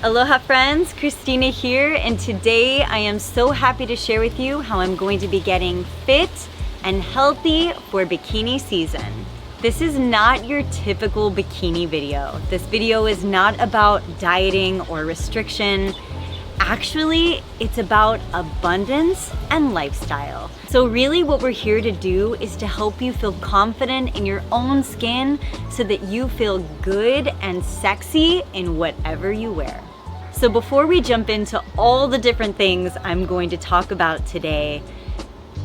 Aloha friends, Kristina here, and today I am so happy to share with you how I'm going to be getting fit and healthy for bikini season. This is not your typical bikini video. This video is not about dieting or restriction. Actually, it's about abundance and lifestyle. So really what we're here to do is to help you feel confident in your own skin so that you feel good and sexy in whatever you wear. So before we jump into all the different things I'm going to talk about today,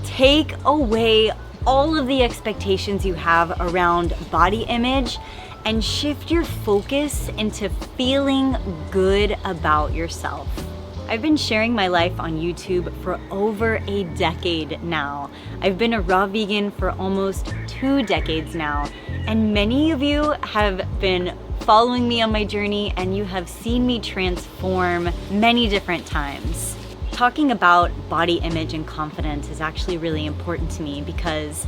take away all of the expectations you have around body image and shift your focus into feeling good about yourself. I've been sharing my life on YouTube for over a decade now. I've been a raw vegan for almost 2 decades now, and many of you have been following me on my journey and you have seen me transform many different times. Talking about body image and confidence is actually really important to me because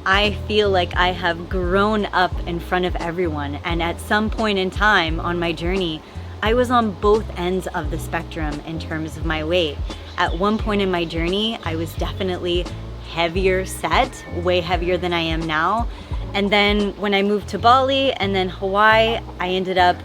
I feel like I have grown up in front of everyone, and at some point in time on my journey, I was on both ends of the spectrum in terms of my weight. At one point in my journey, I was definitely heavier set, way heavier than I am now. And then when I moved to Bali and then Hawaii, I ended up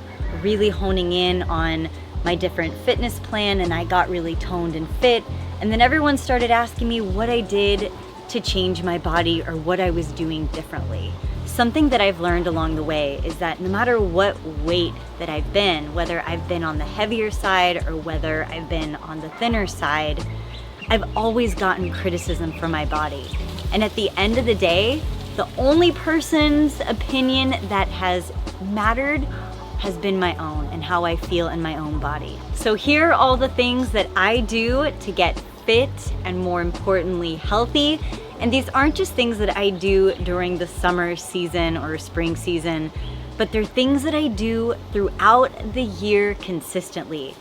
really honing in on my different fitness plan, and I got really toned and fit. And then everyone started asking me what I did to change my body or what I was doing differently. Something that I've learned along the way is that no matter what weight that I've been, whether I've been on the heavier side or whether I've been on the thinner side, I've always gotten criticism for my body. And at the end of the day, the only person's opinion that has mattered has been my own and how I feel in my own body. So here are all the things that I do to get fit and, more importantly, healthy. And these aren't just things that I do during the summer season or spring season, but they're things that I do throughout the year consistently.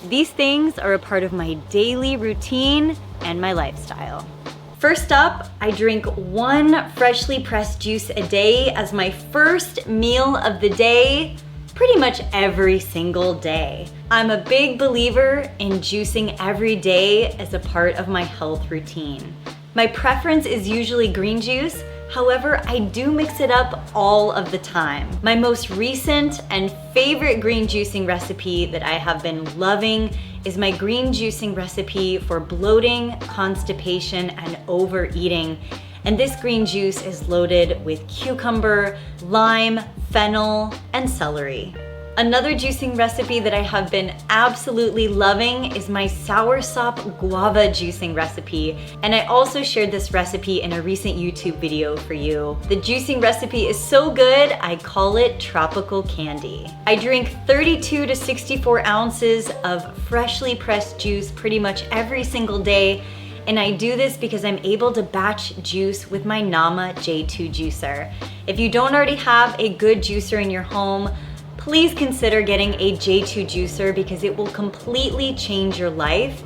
These things are a part of my daily routine and my lifestyle. First up, I drink 1 freshly pressed juice a day as my first meal of the day, pretty much every single day. I'm a big believer in juicing every day as a part of my health routine. My preference is usually green juice, however, I do mix it up all of the time. My most recent and favorite green juicing recipe that I have been loving is my green juicing recipe for bloating, constipation, and overeating. And this green juice is loaded with cucumber, lime, fennel, and celery. Another juicing recipe that I have been absolutely loving is my soursop guava juicing recipe, and I also shared this recipe in a recent YouTube video for you. The juicing recipe is so good, I call it tropical candy. I drink 32 to 64 ounces of freshly pressed juice pretty much every single day, and I do this because I'm able to batch juice with my Nama J2 juicer. If you don't already have a good juicer in your home, please consider getting a J2 juicer because it will completely change your life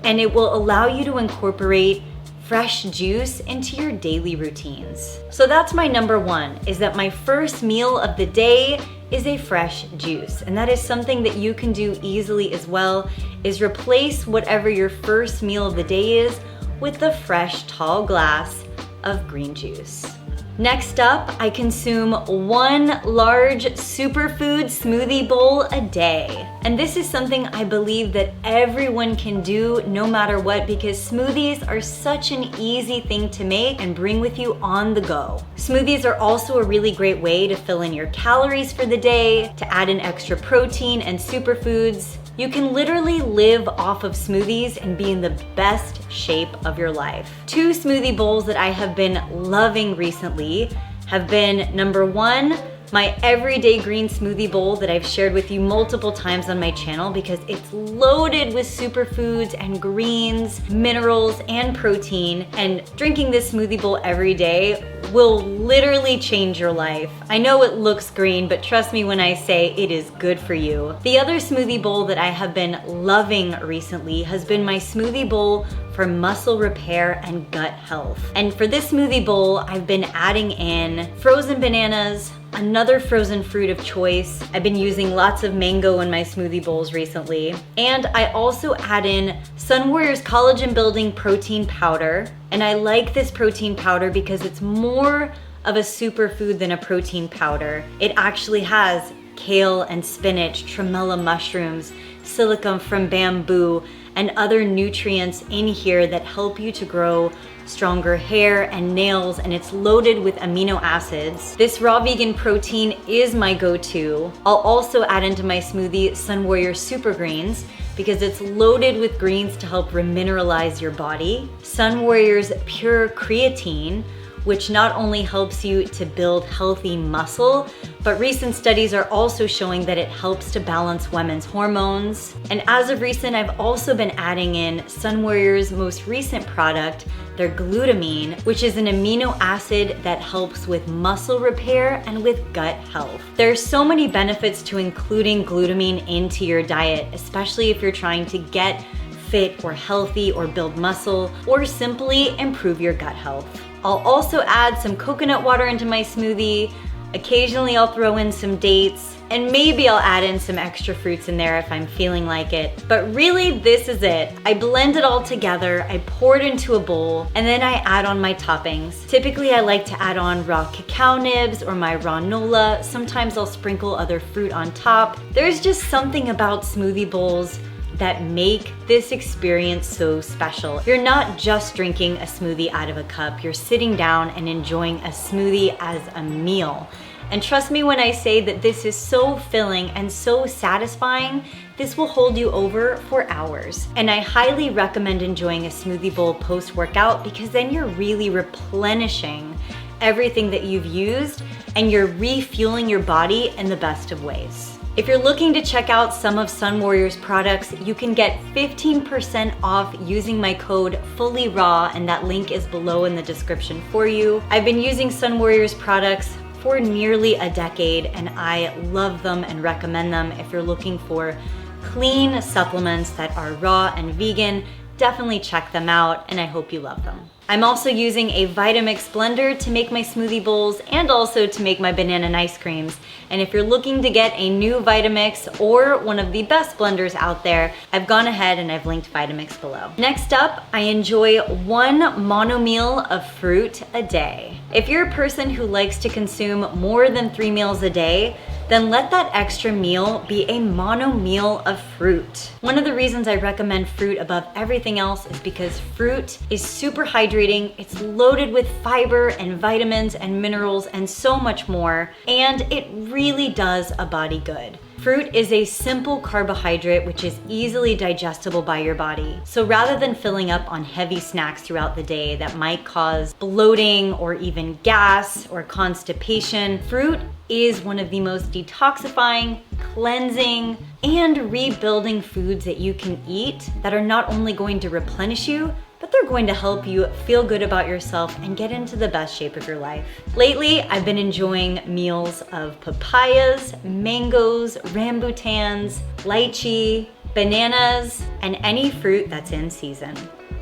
and it will allow you to incorporate fresh juice into your daily routines. So that's my number 1, is that my first meal of the day is a fresh juice. And that is something that you can do easily as well, is replace whatever your first meal of the day is with a fresh tall glass of green juice. Next up, I consume 1 large superfood smoothie bowl a day. And this is something I believe that everyone can do no matter what, because smoothies are such an easy thing to make and bring with you on the go. Smoothies are also a really great way to fill in your calories for the day, to add in extra protein and superfoods. You can literally live off of smoothies and be in the best shape of your life. 2 smoothie bowls that I have been loving recently have been, number 1, my everyday green smoothie bowl that I've shared with you multiple times on my channel because it's loaded with superfoods and greens, minerals, and protein. And drinking this smoothie bowl every day will literally change your life. I know it looks green, but trust me when I say it is good for you. The other smoothie bowl that I have been loving recently has been my smoothie bowl for muscle repair and gut health. And for this smoothie bowl, I've been adding in frozen bananas, another frozen fruit of choice. I've been using lots of mango in my smoothie bowls recently. And I also add in Sun Warrior's collagen building protein powder. And I like this protein powder because it's more of a superfood than a protein powder. It actually has kale and spinach, tremella mushrooms, silicone from bamboo, and other nutrients in here that help you to grow stronger hair and nails, and it's loaded with amino acids. This raw vegan protein is my go-to. I'll also add into my smoothie Sun Warrior Super Greens because it's loaded with greens to help remineralize your body. Sun Warrior's Pure Creatine, which not only helps you to build healthy muscle, but recent studies are also showing that it helps to balance women's hormones. And as of recent, I've also been adding in Sun Warrior's most recent product, their glutamine, which is an amino acid that helps with muscle repair and with gut health. There's so many benefits to including glutamine into your diet, especially if you're trying to get fit or healthy or build muscle or simply improve your gut health. I'll also add some coconut water into my smoothie. Occasionally I'll throw in some dates, and maybe I'll add in some extra fruits in there if I'm feeling like it. But really, this is it. I blend it all together, I pour it into a bowl, and then I add on my toppings. Typically I like to add on raw cacao nibs or my raw nola. Sometimes I'll sprinkle other fruit on top. There's just something about smoothie bowls that make this experience so special. You're not just drinking a smoothie out of a cup, you're sitting down and enjoying a smoothie as a meal. And trust me when I say that this is so filling and so satisfying, this will hold you over for hours. And I highly recommend enjoying a smoothie bowl post-workout because then you're really replenishing everything that you've used and you're refueling your body in the best of ways. If you're looking to check out some of Sun Warrior's products, you can get 15% off using my code FullyRaw, and that link is below in the description for you. I've been using Sun Warrior's products for nearly a decade, and I love them and recommend them. If you're looking for clean supplements that are raw and vegan, definitely check them out, and I hope you love them. I'm also using a Vitamix blender to make my smoothie bowls and also to make my banana and ice creams. And if you're looking to get a new Vitamix or one of the best blenders out there, I've gone ahead and I've linked Vitamix below. Next up, I enjoy one mono meal of fruit a day. If you're a person who likes to consume more than 3 meals a day, then let that extra meal be a mono meal of fruit. One of the reasons I recommend fruit above everything else is because fruit is super hydrating, it's loaded with fiber and vitamins and minerals and so much more, and it really does a body good. Fruit is a simple carbohydrate which is easily digestible by your body. So rather than filling up on heavy snacks throughout the day that might cause bloating or even gas or constipation, fruit is one of the most detoxifying, cleansing, and rebuilding foods that you can eat that are not only going to replenish you, but they're going to help you feel good about yourself and get into the best shape of your life. Lately, I've been enjoying meals of papayas, mangoes, rambutans, lychee, bananas, and any fruit that's in season.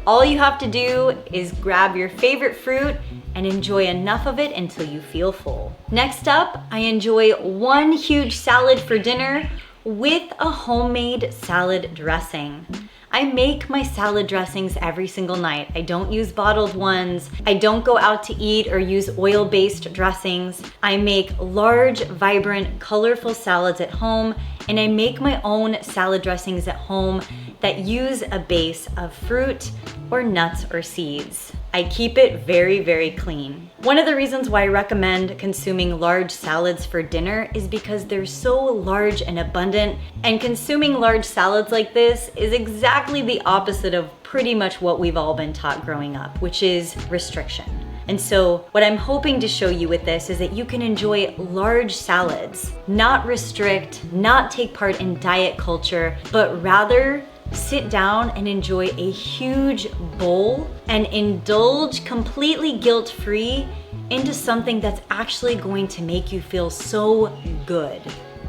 All you have to do is grab your favorite fruit and enjoy enough of it until you feel full. Next up, I enjoy one huge salad for dinner with a homemade salad dressing. I make my salad dressings every single night. I don't use bottled ones. I don't go out to eat or use oil-based dressings. I make large, vibrant, colorful salads at home, and I make my own salad dressings at home that use a base of fruit or nuts or seeds. I keep it very, very clean. One of the reasons why I recommend consuming large salads for dinner is because they're so large and abundant, and consuming large salads like this is exactly the opposite of pretty much what we've all been taught growing up, which is restriction. And so what I'm hoping to show you with this is that you can enjoy large salads, not restrict, not take part in diet culture, but rather sit down and enjoy a huge bowl and indulge completely guilt-free into something that's actually going to make you feel so good.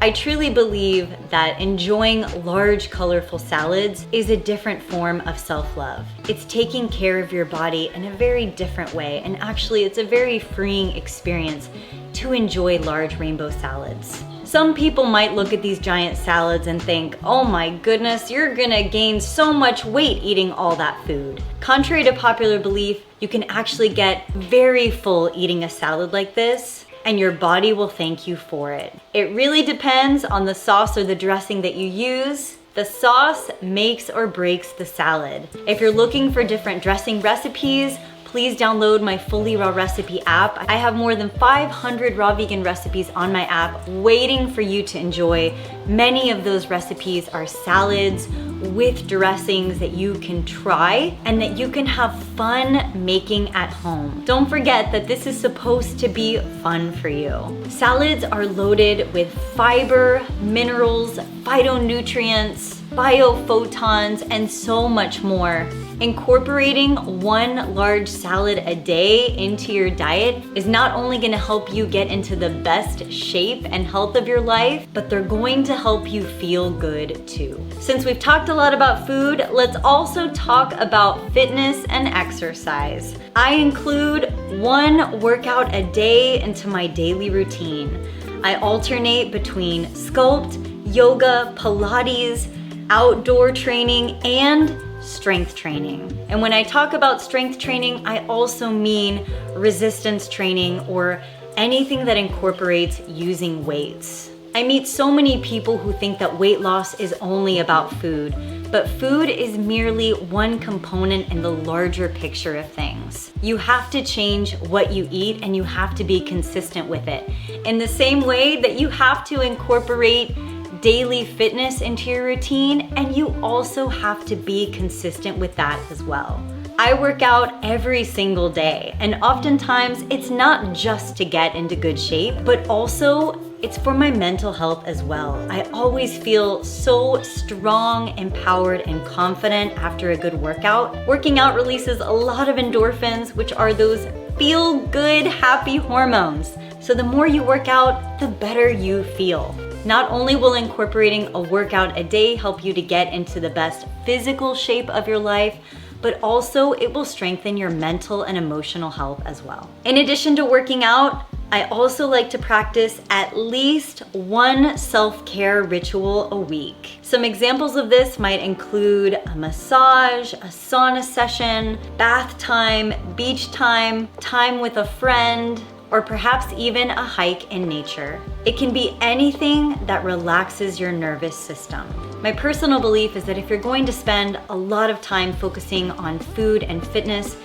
I truly believe that enjoying large, colorful salads is a different form of self-love. It's taking care of your body in a very different way, and actually it's a very freeing experience to enjoy large rainbow salads. Some people might look at these giant salads and think, oh my goodness, you're gonna gain so much weight eating all that food. Contrary to popular belief, you can actually get very full eating a salad like this, and your body will thank you for it. It really depends on the sauce or the dressing that you use. The sauce makes or breaks the salad. If you're looking for different dressing recipes, please download my Fully Raw Recipe app. I have more than 500 raw vegan recipes on my app waiting for you to enjoy. Many of those recipes are salads with dressings that you can try and that you can have fun making at home. Don't forget that this is supposed to be fun for you. Salads are loaded with fiber, minerals, phytonutrients, biophotons, and so much more. Incorporating one large salad a day into your diet is not only gonna help you get into the best shape and health of your life, but they're going to help you feel good too. Since we've talked a lot about food, let's also talk about fitness and exercise. I include one workout a day into my daily routine. I alternate between sculpt, yoga, Pilates, outdoor training, and strength training. And when I talk about strength training, I also mean resistance training or anything that incorporates using weights. I meet so many people who think that weight loss is only about food, but food is merely one component in the larger picture of things. You have to change what you eat and you have to be consistent with it. In the same way that you have to incorporate daily fitness into your routine, and you also have to be consistent with that as well. I work out every single day, and oftentimes it's not just to get into good shape, but also it's for my mental health as well. I always feel so strong, empowered, and confident after a good workout. Working out releases a lot of endorphins, which are those feel-good, happy hormones. So the more you work out, the better you feel. Not only will incorporating a workout a day help you to get into the best physical shape of your life, but also it will strengthen your mental and emotional health as well. In addition to working out, I also like to practice at least one self-care ritual a week. Some examples of this might include a massage, a sauna session, bath time, beach time, time with a friend, or perhaps even a hike in nature. It can be anything that relaxes your nervous system. My personal belief is that if you're going to spend a lot of time focusing on food and fitness,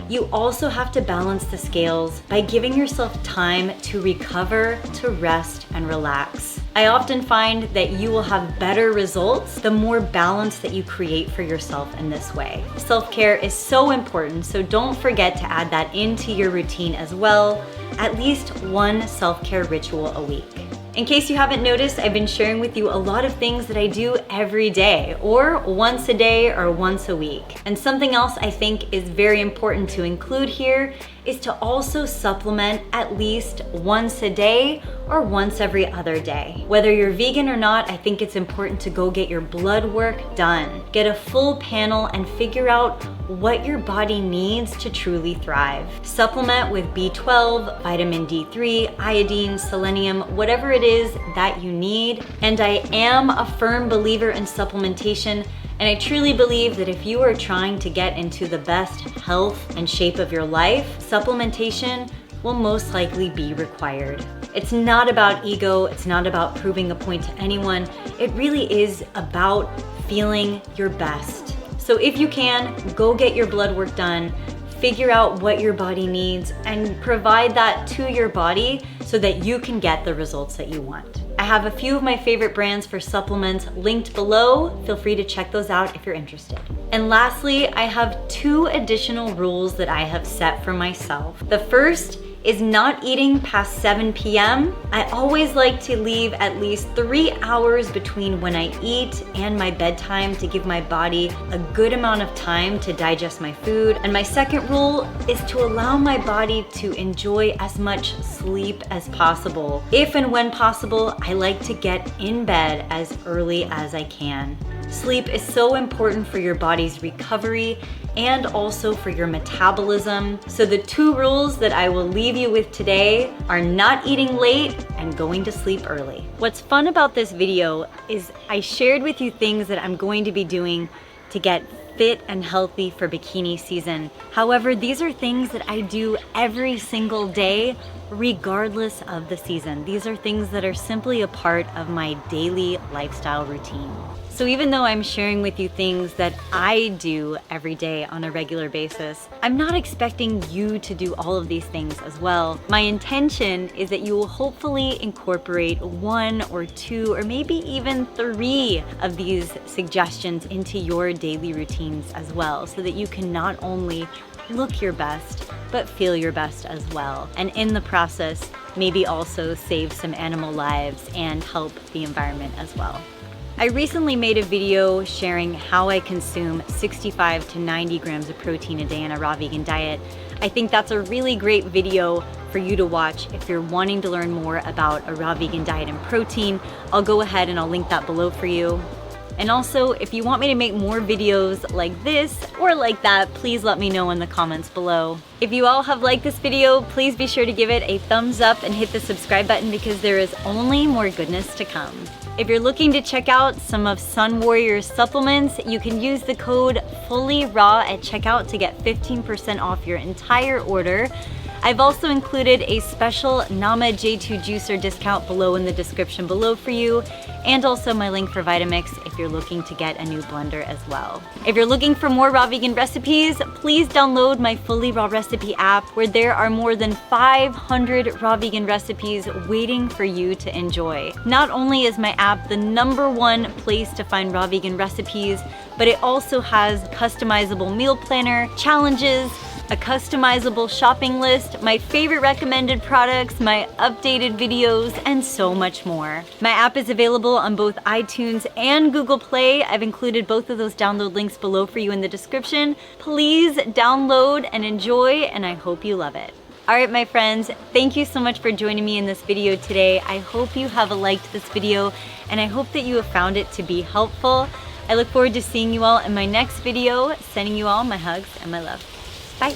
you also have to balance the scales by giving yourself time to recover, to rest, and relax. I often find that you will have better results the more balance that you create for yourself in this way. Self-care is so important, so don't forget to add that into your routine as well. At least one self-care ritual a week. In case you haven't noticed, I've been sharing with you a lot of things that I do every day, or once a day, or once a week. And something else I think is very important to include here is to also supplement at least once a day or once every other day. Whether you're vegan or not, I think it's important to go get your blood work done. Get a full panel and figure out what your body needs to truly thrive. Supplement with B12, vitamin D3, iodine, selenium, whatever it is that you need. And I am a firm believer in supplementation, and I truly believe that if you are trying to get into the best health and shape of your life, supplementation will most likely be required. It's not about ego, it's not about proving a point to anyone. It really is about feeling your best. So if you can, go get your blood work done, figure out what your body needs, and provide that to your body so that you can get the results that you want. I have a few of my favorite brands for supplements linked below. Feel free to check those out if you're interested. And lastly, I have 2 additional rules that I have set for myself. The first is not eating past 7 p.m. I always like to leave at least 3 hours between when I eat and my bedtime to give my body a good amount of time to digest my food. And my second rule is to allow my body to enjoy as much sleep as possible. If and when possible, I like to get in bed as early as I can. Sleep is so important for your body's recovery and also for your metabolism. So the 2 rules that I will leave you with today are not eating late and going to sleep early. What's fun about this video is I shared with you things that I'm going to be doing to get fit and healthy for bikini season. However, these are things that I do every single day, regardless of the season. These are things that are simply a part of my daily lifestyle routine. So even though I'm sharing with you things that I do every day on a regular basis, I'm not expecting you to do all of these things as well. My intention is that you will hopefully incorporate 1 or 2 or maybe even 3 of these suggestions into your daily routines as well, so that you can not only look your best, but feel your best as well. And in the process, maybe also save some animal lives and help the environment as well. I recently made a video sharing how I consume 65 to 90 grams of protein a day on a raw vegan diet. I think that's a really great video for you to watch if you're wanting to learn more about a raw vegan diet and protein. I'll go ahead and I'll link that below for you. And also, if you want me to make more videos like this or like that, please let me know in the comments below. If you all have liked this video, please be sure to give it a thumbs up and hit the subscribe button because there is only more goodness to come. If you're looking to check out some of Sun Warrior's supplements, you can use the code FullyRaw at checkout to get 15% off your entire order. I've also included a special Nama J2 juicer discount below in the description below for you, and also my link for Vitamix if you're looking to get a new blender as well. If you're looking for more raw vegan recipes, please download my Fully Raw Recipe app, where there are more than 500 raw vegan recipes waiting for you to enjoy. Not only is my app the #1 place to find raw vegan recipes, but it also has customizable meal planner, challenges, a customizable shopping list, my favorite recommended products, my updated videos, and so much more. My app is available on both iTunes and Google Play. I've included both of those download links below for you in the description. Please download and enjoy, and I hope you love it. All right, my friends, thank you so much for joining me in this video today. I hope you have liked this video, and I hope that you have found it to be helpful. I look forward to seeing you all in my next video, sending you all my hugs and my love. Bye.